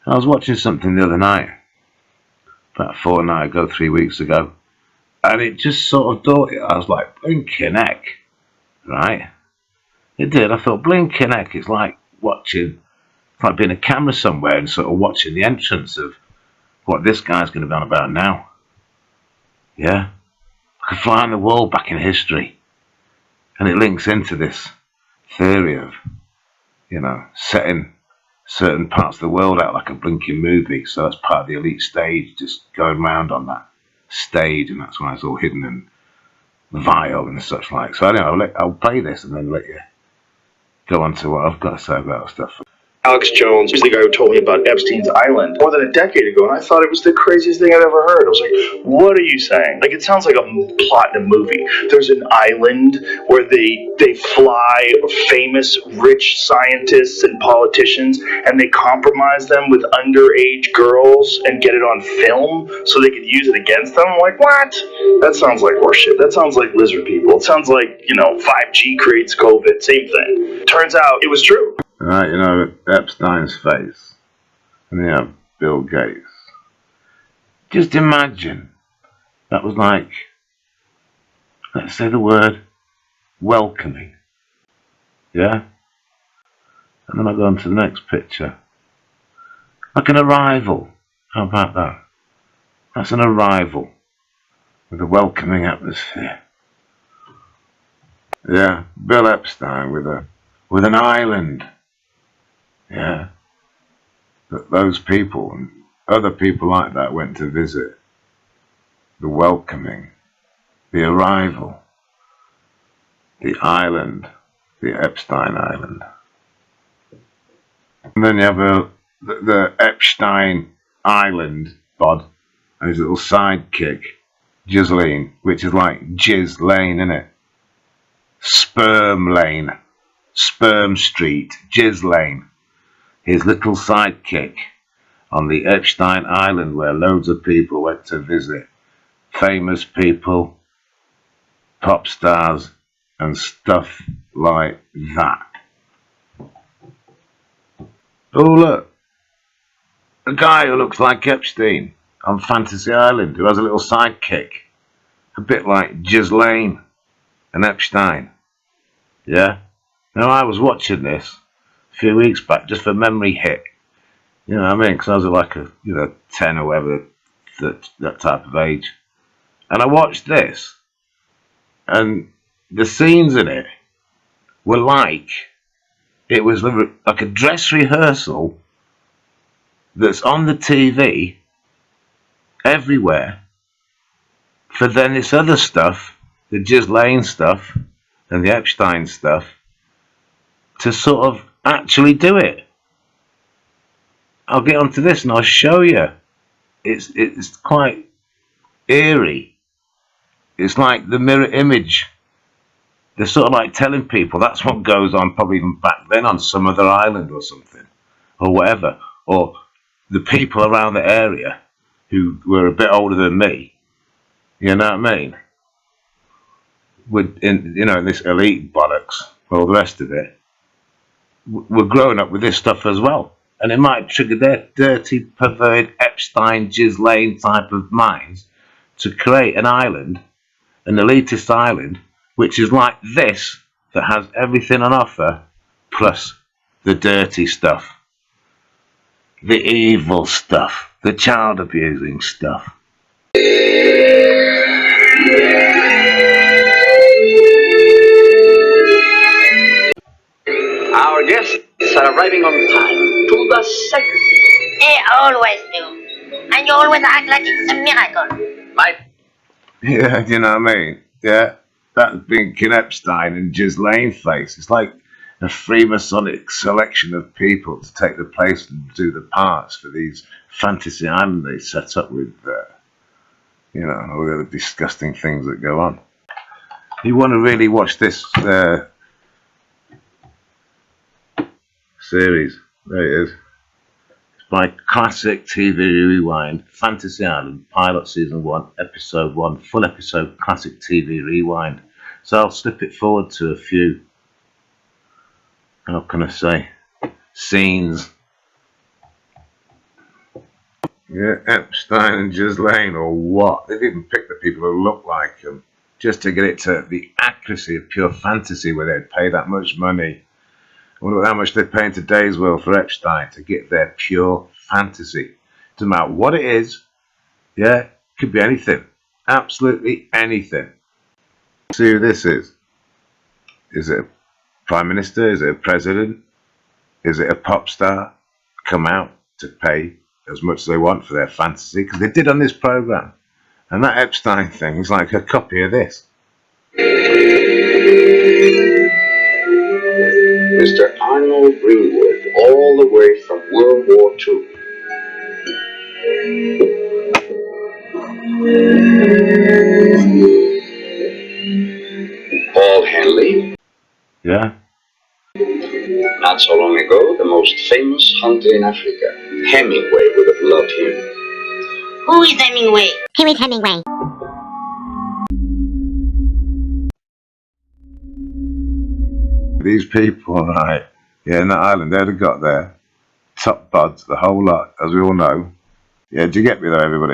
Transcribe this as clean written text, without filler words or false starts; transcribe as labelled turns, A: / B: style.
A: I was watching something the other night, about a fortnight ago, 3 weeks ago, and it just sort of dawned. I was like, blinking heck, right? It did. I thought, blinking heck, it's like watching, it's like being a camera somewhere and sort of watching the entrance of what this guy's going to be on about now. Yeah? Like a fly on the wall back in history. And it links into this theory of, setting certain parts of the world out like a blinking movie. So that's part of the elite stage, just going round on that stage, and that's why it's all hidden and vile and such like. So anyway, I'll play this and then let you go on to what I've got to say about stuff.
B: Alex Jones was the guy who told me about Epstein's Island more than a decade ago, and I thought it was the craziest thing I'd ever heard. I was like, what are you saying? Like, it sounds like a plot in a movie. There's an island where they fly famous rich scientists and politicians, and they compromise them with underage girls and get it on film so they could use it against them. I'm like, what? That sounds like horseshit. That sounds like lizard people. It sounds like, 5G creates COVID. Same thing. Turns out it was true.
A: Right, Epstein's face, and Bill Gates. Just imagine that was like, let's say the word welcoming, yeah? And then I go on to the next picture. Like an arrival. How about that? That's an arrival with a welcoming atmosphere. Yeah, Bill Epstein with an island. Yeah, that those people and other people like that went to visit. The welcoming, the arrival, the island, the Epstein Island. And then you have the Epstein Island bod and his little sidekick, Ghislaine, which is like Jizz Lane, innit? Sperm Lane, Sperm Street, Jizz Lane. His little sidekick on the Epstein Island where loads of people went to visit. Famous people, pop stars, and stuff like that. Oh look, a guy who looks like Epstein on Fantasy Island who has a little sidekick. A bit like Ghislaine and Epstein. Yeah? Now I was watching this a few weeks back just for memory hit. You know what I mean? Because I was like 10 or whatever, that type of age. And I watched this, and the scenes in it were like, it was like a dress rehearsal that's on the TV everywhere for then this other stuff, the Ghislaine stuff and the Epstein stuff, to sort of actually do it. I'll get onto this and I'll show you. It's quite eerie. It's like the mirror image. They're sort of like telling people that's what goes on, probably even back then on some other island or something, or whatever. Or the people around the area who were a bit older than me, you know what I mean? In this elite bollocks, all the rest of it, were growing up with this stuff as well. And it might trigger their dirty, perverted Epstein, Ghislaine type of minds to create an island, an elitist island, which is like this, that has everything on offer, plus the dirty stuff, the evil stuff, the child abusing stuff.
C: Our guests are arriving on time to the second.
D: They always do. And you always act like it's a miracle.
A: Yeah, you know what I mean? Yeah, that blinking Epstein and Ghislaine face. It's like a Freemasonic selection of people to take the place and do the parts for these fantasy islands they set up with, all the other disgusting things that go on. You want to really watch this series? There it is. It's by Classic TV Rewind, Fantasy Island, Pilot Season 1, Episode 1, full episode, Classic TV Rewind. So I'll slip it forward to a few, how can I say, scenes Yeah, Epstein and Ghislaine, or what? They've even picked the people who look like him just to get it to the accuracy of pure fantasy where they'd pay that much money. I wonder how much they pay in today's world for Epstein to get their pure fantasy. Doesn't matter what it is, yeah, could be anything. Absolutely anything. See who this is. Is it a prime minister? Is it a president? Is it a pop star? Come out to pay as much as they want for their fantasy, because they did on this program. And that Epstein thing is like a copy of this.
E: Mr. Arnold Greenwood, all the way from World War II. Paul Henley.
A: Yeah?
E: Not so long ago, the most famous hunter in Africa. Hemingway would have loved him.
D: Who is Hemingway?
F: Who is Hemingway?
A: These people, right, yeah, in that island, they'd have got there. Top buds, the whole lot, as we all know. Yeah, do you get me there, everybody?